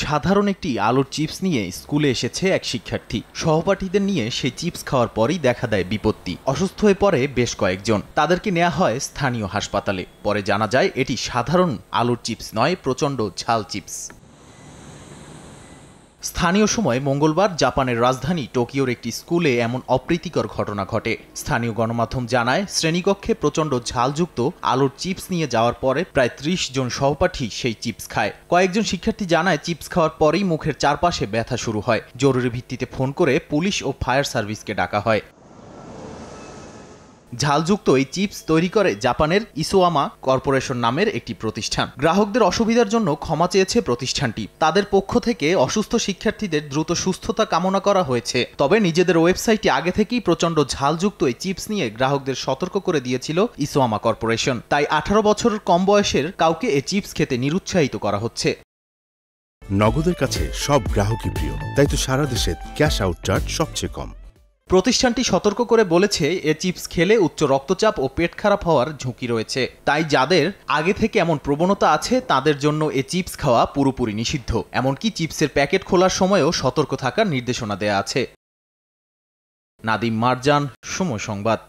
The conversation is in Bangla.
সাধারণ একটি আলুর চিপস নিয়ে স্কুলে এসেছে এক শিক্ষার্থী। সহপাঠীদের নিয়ে সেই চিপস খাওয়ার পরই দেখা দেয় বিপত্তি। অসুস্থ হয়ে পড়ে বেশ কয়েকজন। তাদেরকে নেওয়া হয় স্থানীয় হাসপাতালে। পরে জানা যায় এটি সাধারণ আলুর চিপস নয়, প্রচণ্ড ঝাল চিপস। স্থানীয় সময় মঙ্গলবার জাপানের রাজধানী টোকিওর একটি স্কুলে এমন অপ্রীতিকর ঘটনা ঘটে। স্থানীয় গণমাধ্যম জানায়, শ্রেণীকক্ষে প্রচণ্ড ঝালযুক্ত আলুর চিপস নিয়ে যাওয়ার পরে প্রায় ৩০ জন সহপাঠী সেই চিপস খায়। কয়েকজন শিক্ষার্থী জানায়, চিপস খাওয়ার পরেই মুখের চারপাশে ব্যথা শুরু হয়। জরুরি ভিত্তিতে ফোন করে পুলিশ ও ফায়ার সার্ভিসকে ডাকা হয়। ঝালযুক্ত এই চিপস তৈরি করে জাপানের ইসোয়ামা কর্পোরেশন নামের একটি প্রতিষ্ঠান। গ্রাহকদের অসুবিধার জন্য ক্ষমা চেয়েছে প্রতিষ্ঠানটি। তাদের পক্ষ থেকে অসুস্থ শিক্ষার্থীদের দ্রুত সুস্থতা কামনা করা হয়েছে। তবে নিজেদের ওয়েবসাইটে আগে থেকেই প্রচণ্ড ঝালযুক্ত এই চিপস নিয়ে গ্রাহকদের সতর্ক করে দিয়েছিল ইসোয়ামা কর্পোরেশন। তাই 18 বছরের কম বয়সের কাউকে এই চিপস খেতে নিরুৎসাহিত করা হচ্ছে। নগদের কাছে সব গ্রাহকই প্রিয়, তাই তো সারা দেশে ক্যাশ আউট চার্জ সবচেয়ে কম। প্রতিষ্ঠানটি সতর্ক করে বলেছে, এ চিপস খেলে উচ্চ রক্তচাপ ও পেট খারাপ হওয়ার ঝুঁকি রয়েছে। তাই যাদের আগে থেকে এমন প্রবণতা আছে তাদের জন্য এ চিপস খাওয়া পুরোপুরি নিষিদ্ধ। এমনকি চিপসের প্যাকেট খোলার সময়ও সতর্ক থাকার নির্দেশনা দেয়া আছে। নাদিম মারজান, সময় সংবাদ।